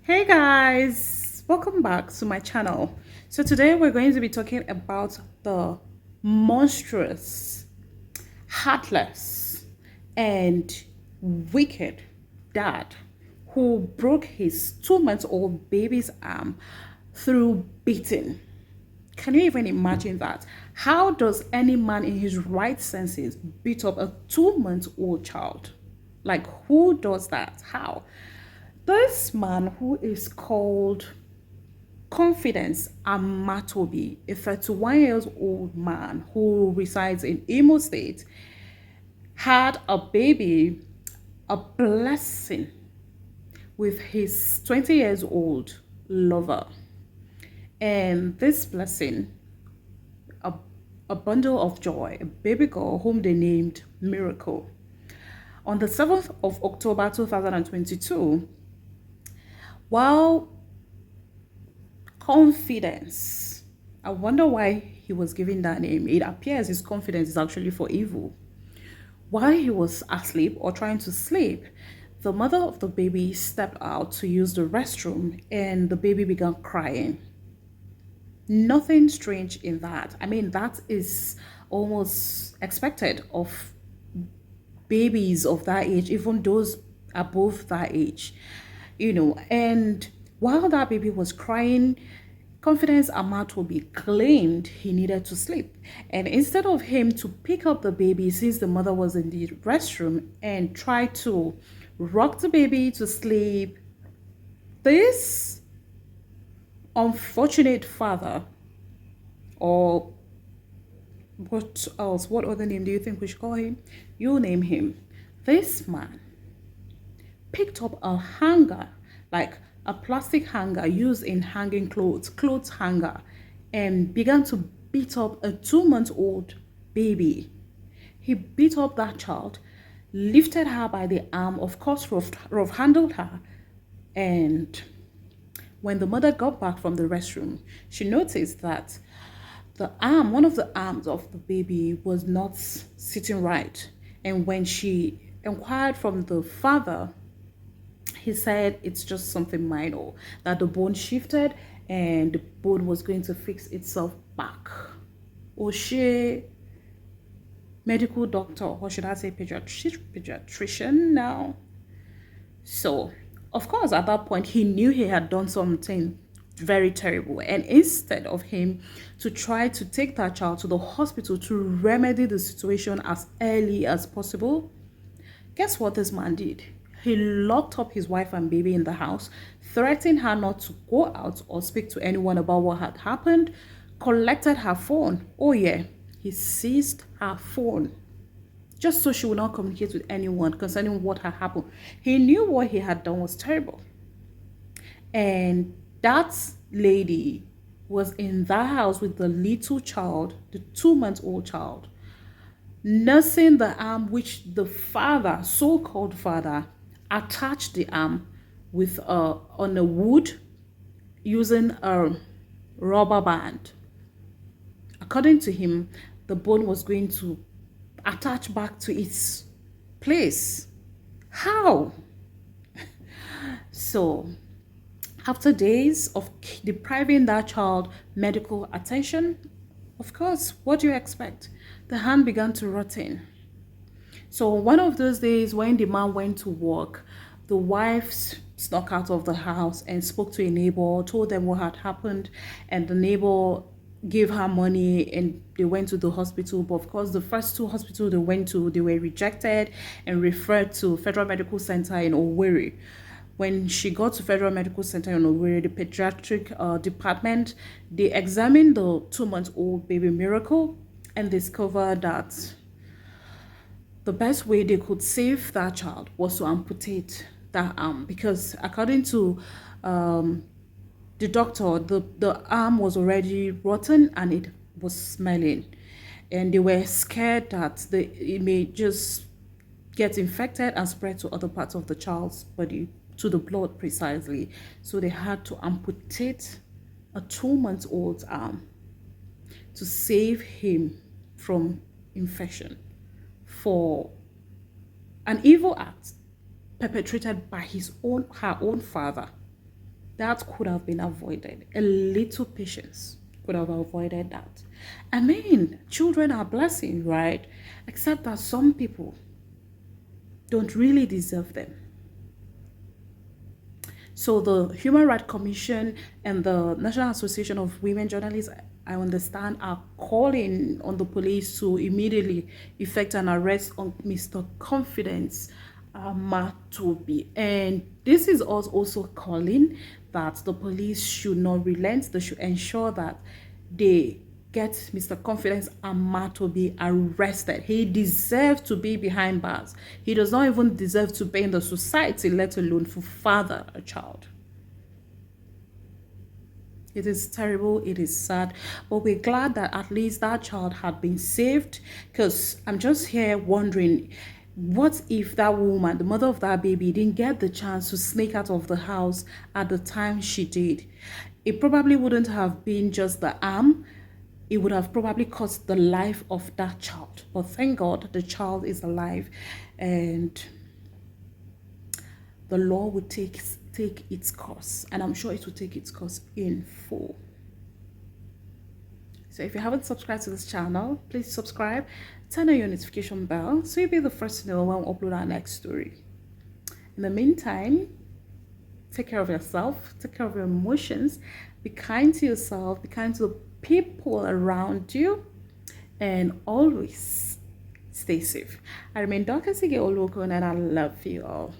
Hey guys, welcome back to my channel. So today we're going to be talking about the monstrous, heartless, and wicked dad who broke his 2-month-old baby's arm through beating. Can you even imagine that? How does any man in his right senses beat up a 2-month-old child? Like, who does that? How? This man, who is called Confidence Amatobi, a 31-year-old man who resides in Imo State, had a baby, a blessing, with his 20 years old lover. And this blessing, a, a bundle of joy, a baby girl whom they named Miracle. On the 7th of October 2022, while Confidence, I wonder why he was given that name. It appears his confidence is actually for evil. While he was asleep or trying to sleep, the mother of the baby stepped out to use the restroom and the baby began crying. Nothing strange in that. I mean, that is almost expected of babies of that age, even those above that age, And while that baby was crying, Confidence Amatobi claimed he needed to sleep. And instead of him to pick up the baby since the mother was in the restroom and try to rock the baby to sleep, this unfortunate father, or what else? What other name do you think we should call him? You name him. This man picked up a hanger, like a plastic hanger used in hanging clothes hanger, and began to beat up a 2-month-old baby. He beat up that child, lifted her by the arm, of course, rough handled her, and when the mother got back from the restroom, she noticed that one of the arms of the baby was not sitting right. And when she inquired from the father, he said it's just something minor, that the bone shifted and the bone was going to fix itself back. O'Shea, medical doctor, or should I say pediatrician now? So, of course, at that point, he knew he had done something very terrible. And instead of him to try to take that child to the hospital to remedy the situation as early as possible, guess what this man did? He locked up his wife and baby in the house, threatened her not to go out or speak to anyone about what had happened, collected her phone. Oh yeah, he seized her phone just so she would not communicate with anyone concerning what had happened. He knew what he had done was terrible. And that lady was in that house with the little child, the 2-month-old child, nursing the arm which the father, so-called father, attached the arm with on a wood using a rubber band. According to him, the bone was going to attach back to its place. How? So, after days of depriving that child medical attention, of course, what do you expect? The hand began to rotten. So one of those days when the man went to work, the wife snuck out of the house and spoke to a neighbor, told them what had happened, and the neighbor gave her money and they went to the hospital. But of course, the first two hospitals they went to, they were rejected and referred to Federal Medical Center in Owerri. When she got to Federal Medical Center in Owerri, the pediatric department, they examined the 2-month-old baby Miracle and discovered that the best way they could save that child was to amputate that arm, because according to the doctor, the arm was already rotten and it was smelling, and they were scared that it may just get infected and spread to other parts of the child's body, to the blood precisely. So they had to amputate a 2-month-old's arm to save him from infection for an evil act perpetrated by her own father. That could have been avoided. A little patience could have avoided that. I mean, children are blessings, right? Except that some people don't really deserve them. So the Human Rights Commission and the National Association of Women Journalists, I understand, are calling on the police to immediately effect an arrest on Mr. Confidence Amatobi. And this is us also calling that the police should not relent. They should ensure that they get Mr. Confidence Amatobi arrested. He deserves to be behind bars. He does not even deserve to be in the society, let alone to father a child. It is terrible, it is sad, but we're glad that at least that child had been saved, because I'm just here wondering, what if that woman, the mother of that baby, didn't get the chance to sneak out of the house at the time she did? It probably wouldn't have been just the arm. It would have probably cost the life of that child. But thank God the child is alive, and the law will take its course, and I'm sure it will take its course in full. So if you haven't subscribed to this channel, please subscribe, turn on your notification bell so you'll be the first to know when we upload our next story. In the meantime, take care of yourself, take care of your emotions, be kind to yourself, be kind to the people around you, and always stay safe. I remain Dr. Sige Olokun, and I love you all.